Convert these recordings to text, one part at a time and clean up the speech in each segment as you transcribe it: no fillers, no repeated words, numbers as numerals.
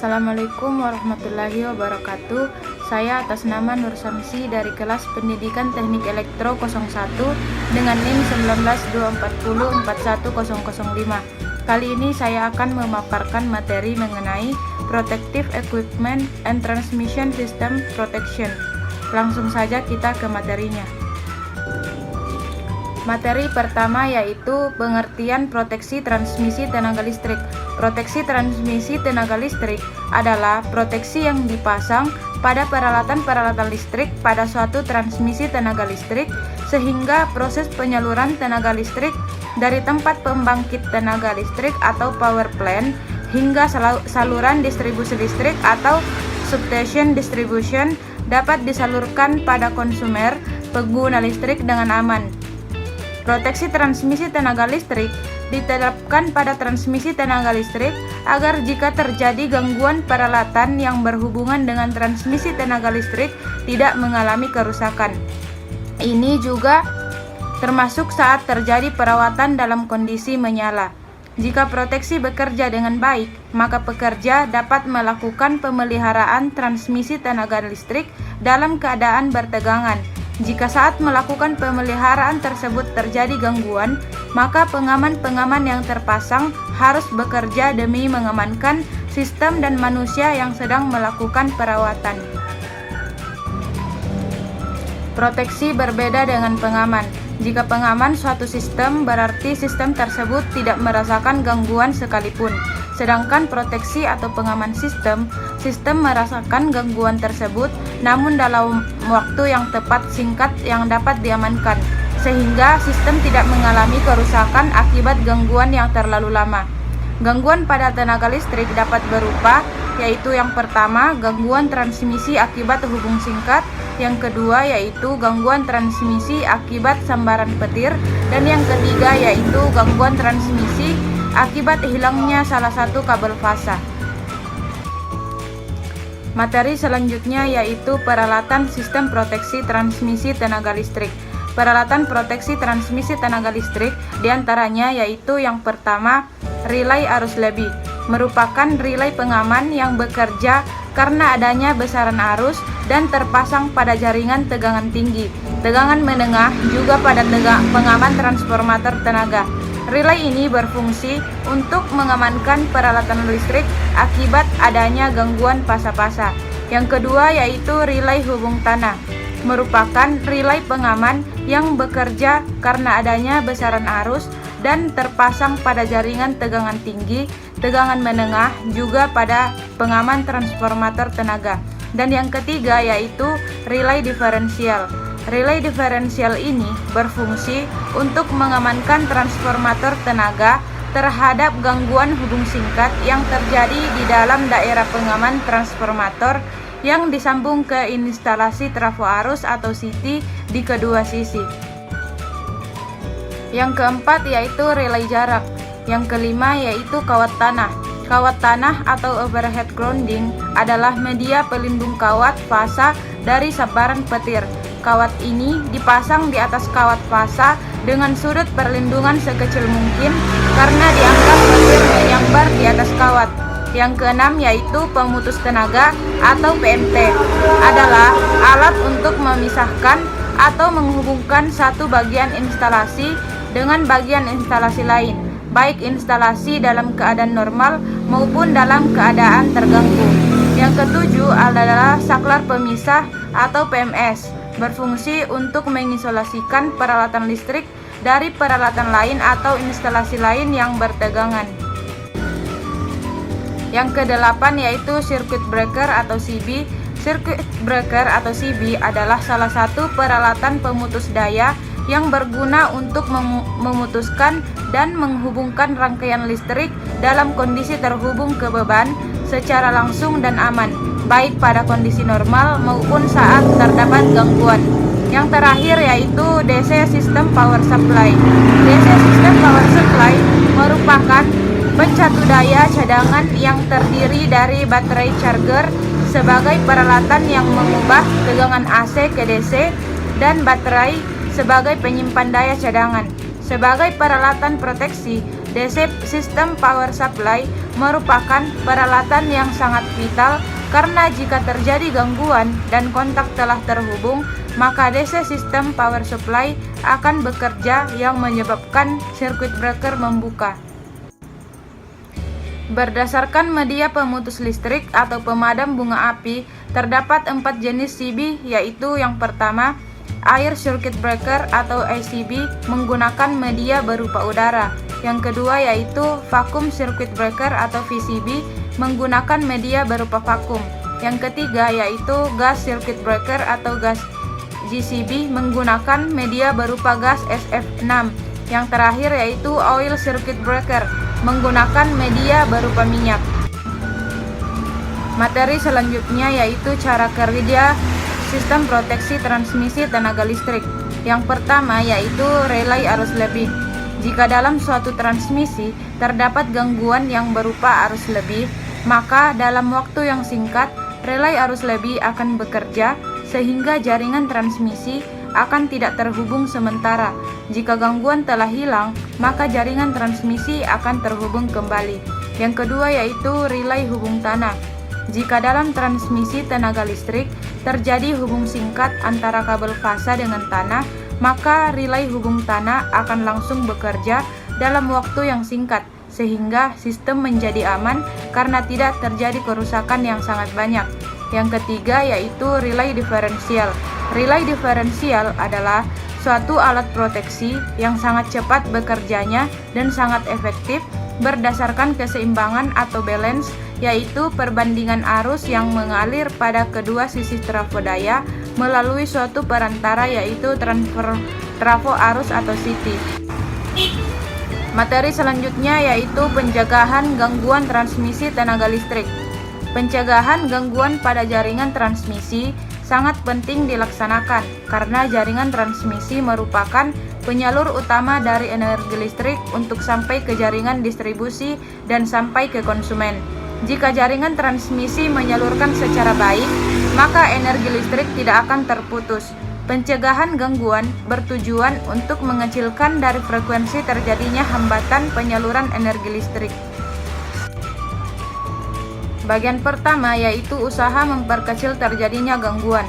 Assalamualaikum warahmatullahi wabarakatuh. Saya atas nama Nur Samsi dari kelas Pendidikan Teknik Elektro 01 dengan NIM 192404105. Kali ini saya akan memaparkan materi mengenai Protective Equipment and Transmission System Protection. Langsung saja kita ke materinya. Materi pertama yaitu pengertian proteksi transmisi tenaga listrik. Proteksi transmisi tenaga listrik adalah proteksi yang dipasang pada peralatan-peralatan listrik pada suatu transmisi tenaga listrik sehingga proses penyaluran tenaga listrik dari tempat pembangkit tenaga listrik atau power plant hingga saluran distribusi listrik atau substation distribution dapat disalurkan pada konsumer pengguna listrik dengan aman. Proteksi transmisi tenaga listrik diterapkan pada transmisi tenaga listrik agar jika terjadi gangguan peralatan yang berhubungan dengan transmisi tenaga listrik tidak mengalami kerusakan. Ini juga termasuk saat terjadi perawatan dalam kondisi menyala. Jika proteksi bekerja dengan baik, maka pekerja dapat melakukan pemeliharaan transmisi tenaga listrik dalam keadaan bertegangan. Jika saat melakukan pemeliharaan tersebut terjadi gangguan, maka pengaman-pengaman yang terpasang harus bekerja demi mengamankan sistem dan manusia yang sedang melakukan perawatan. Proteksi berbeda dengan pengaman. Jika pengaman suatu sistem, berarti sistem tersebut tidak merasakan gangguan sekalipun. Sedangkan proteksi atau pengaman sistem merasakan gangguan tersebut namun dalam waktu yang tepat singkat yang dapat diamankan, sehingga sistem tidak mengalami kerusakan akibat gangguan yang terlalu lama. Gangguan pada tenaga listrik dapat berupa, yaitu yang pertama, gangguan transmisi akibat hubung singkat, yang kedua yaitu gangguan transmisi akibat sambaran petir, dan yang ketiga yaitu gangguan transmisi akibat hilangnya salah satu kabel fasa. Materi selanjutnya yaitu peralatan sistem proteksi transmisi tenaga listrik. Peralatan proteksi transmisi tenaga listrik diantaranya yaitu yang pertama, relay arus lebih, merupakan relay pengaman yang bekerja karena adanya besaran arus dan terpasang pada jaringan tegangan tinggi, tegangan menengah, juga pada pengaman transformator tenaga. Relay ini berfungsi untuk mengamankan peralatan listrik akibat adanya gangguan pasa-pasa. Yang kedua yaitu relay hubung tanah, merupakan relay pengaman yang bekerja karena adanya besaran arus dan terpasang pada jaringan tegangan tinggi, tegangan menengah, juga pada pengaman transformator tenaga. Dan yang ketiga yaitu relay diferensial. Relay diferensial ini berfungsi untuk mengamankan transformator tenaga terhadap gangguan hubung singkat yang terjadi di dalam daerah pengaman transformator yang disambung ke instalasi trafo arus atau CT di kedua sisi. Yang keempat yaitu relay jarak. Yang kelima yaitu kawat tanah. Kawat tanah atau overhead grounding adalah media pelindung kawat fasa dari sambaran petir. Kawat ini dipasang di atas kawat fasa dengan sudut perlindungan sekecil mungkin karena dianggap petir menyambar di atas kawat. Yang keenam yaitu pemutus tenaga atau PMT, adalah alat untuk memisahkan atau menghubungkan satu bagian instalasi dengan bagian instalasi lain, baik instalasi dalam keadaan normal maupun dalam keadaan terganggu. Yang ketujuh adalah saklar pemisah atau PMS, berfungsi untuk mengisolasikan peralatan listrik dari peralatan lain atau instalasi lain yang bertegangan. Yang kedelapan yaitu circuit breaker atau CB. Circuit breaker atau CB adalah salah satu peralatan pemutus daya yang berguna untuk memutuskan dan menghubungkan rangkaian listrik dalam kondisi terhubung ke beban secara langsung dan aman, baik pada kondisi normal maupun saat terdapat gangguan. Yang terakhir yaitu DC System Power Supply. DC System Power Supply merupakan pencatu daya cadangan yang terdiri dari baterai charger sebagai peralatan yang mengubah tegangan AC ke DC dan baterai sebagai penyimpan daya cadangan. Sebagai peralatan proteksi, DC System Power Supply merupakan peralatan yang sangat vital karena jika terjadi gangguan dan kontak telah terhubung, maka DC System Power Supply akan bekerja yang menyebabkan circuit breaker membuka. Berdasarkan media pemutus listrik atau pemadam bunga api, terdapat 4 jenis CB, yaitu yang pertama, Air Circuit Breaker atau ACB menggunakan media berupa udara. Yang kedua yaitu Vacuum Circuit Breaker atau VCB menggunakan media berupa vakum. Yang ketiga yaitu Gas Circuit Breaker atau gas GCB menggunakan media berupa gas SF6. Yang terakhir yaitu Oil Circuit Breaker menggunakan media berupa minyak. Materi selanjutnya yaitu cara kerja sistem proteksi transmisi tenaga listrik. Yang pertama yaitu relay arus lebih. Jika dalam suatu transmisi terdapat gangguan yang berupa arus lebih, maka dalam waktu yang singkat relay arus lebih akan bekerja sehingga jaringan transmisi akan tidak terhubung sementara. Jika gangguan telah hilang, maka jaringan transmisi akan terhubung kembali. Yang kedua yaitu relay hubung tanah. Jika dalam transmisi tenaga listrik terjadi hubung singkat antara kabel fasa dengan tanah, maka relay hubung tanah akan langsung bekerja dalam waktu yang singkat, sehingga sistem menjadi aman karena tidak terjadi kerusakan yang sangat banyak. Yang ketiga yaitu relay diferensial. Relay diferensial adalah suatu alat proteksi yang sangat cepat bekerjanya dan sangat efektif berdasarkan keseimbangan atau balance, yaitu perbandingan arus yang mengalir pada kedua sisi trafo daya melalui suatu perantara yaitu trafo arus atau CT. Materi selanjutnya yaitu pencegahan gangguan transmisi tenaga listrik. Pencegahan gangguan pada jaringan transmisi sangat penting dilaksanakan karena jaringan transmisi merupakan penyalur utama dari energi listrik untuk sampai ke jaringan distribusi dan sampai ke konsumen. Jika jaringan transmisi menyalurkan secara baik, maka energi listrik tidak akan terputus. Pencegahan gangguan bertujuan untuk mengecilkan dari frekuensi terjadinya hambatan penyaluran energi listrik. Bagian pertama yaitu usaha memperkecil terjadinya gangguan.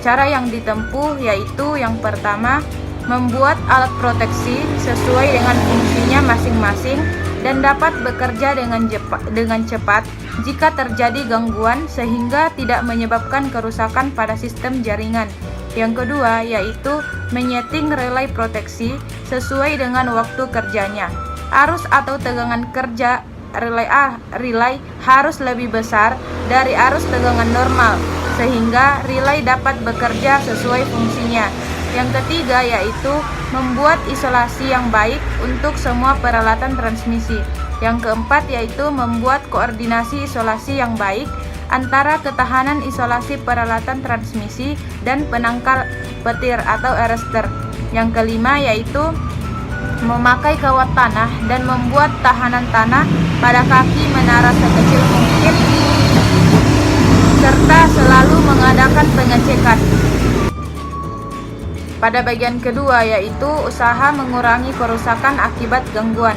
Cara yang ditempuh yaitu yang pertama, membuat alat proteksi sesuai dengan fungsinya masing-masing dan dapat bekerja dengan cepat jika terjadi gangguan sehingga tidak menyebabkan kerusakan pada sistem jaringan. Yang kedua yaitu menyeting relay proteksi sesuai dengan waktu kerjanya. Arus atau tegangan kerja relay harus lebih besar dari arus tegangan normal sehingga relay dapat bekerja sesuai fungsinya. Yang ketiga yaitu membuat isolasi yang baik untuk semua peralatan transmisi. Yang keempat yaitu membuat koordinasi isolasi yang baik antara ketahanan isolasi peralatan transmisi dan penangkal petir atau arrester. Yang kelima yaitu memakai kawat tanah dan membuat tahanan tanah pada kaki menara sekecil mungkin serta selalu mengadakan pengecekan. Pada bagian kedua yaitu usaha mengurangi kerusakan akibat gangguan.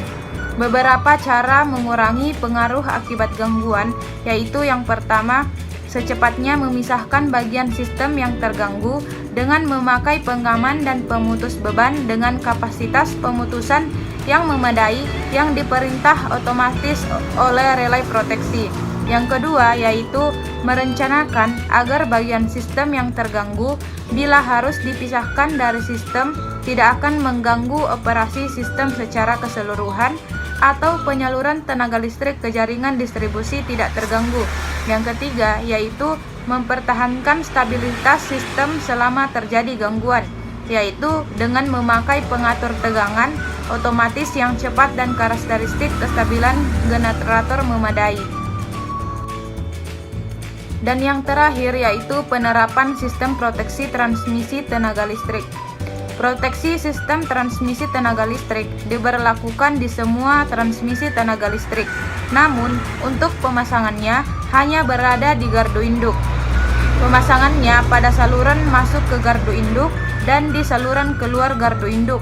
Beberapa cara mengurangi pengaruh akibat gangguan yaitu yang pertama, secepatnya memisahkan bagian sistem yang terganggu dengan memakai pengaman dan pemutus beban dengan kapasitas pemutusan yang memadai yang diperintah otomatis oleh relay proteksi. Yang kedua yaitu merencanakan agar bagian sistem yang terganggu bila harus dipisahkan dari sistem tidak akan mengganggu operasi sistem secara keseluruhan atau penyaluran tenaga listrik ke jaringan distribusi tidak terganggu. Yang ketiga yaitu mempertahankan stabilitas sistem selama terjadi gangguan, yaitu dengan memakai pengatur tegangan otomatis yang cepat dan karakteristik kestabilan generator memadai. Dan yang terakhir yaitu penerapan sistem proteksi transmisi tenaga listrik. Proteksi sistem transmisi tenaga listrik diberlakukan di semua transmisi tenaga listrik. Namun, untuk pemasangannya hanya berada di gardu induk. Pemasangannya pada saluran masuk ke gardu induk dan di saluran keluar gardu induk.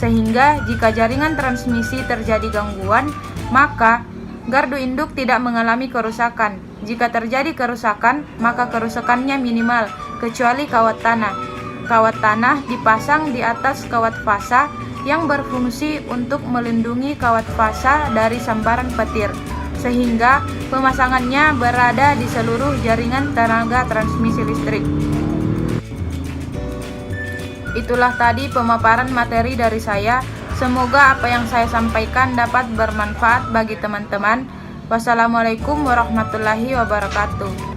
sehingga jika jaringan transmisi terjadi gangguan, maka gardu induk tidak mengalami kerusakan. Jika terjadi kerusakan, maka kerusakannya minimal, kecuali kawat tanah. Kawat tanah dipasang di atas kawat fasa yang berfungsi untuk melindungi kawat fasa dari sambaran petir, sehingga pemasangannya berada di seluruh jaringan tenaga transmisi listrik. Itulah tadi pemaparan materi dari saya. Semoga apa yang saya sampaikan dapat bermanfaat bagi teman-teman. Wassalamualaikum warahmatullahi wabarakatuh.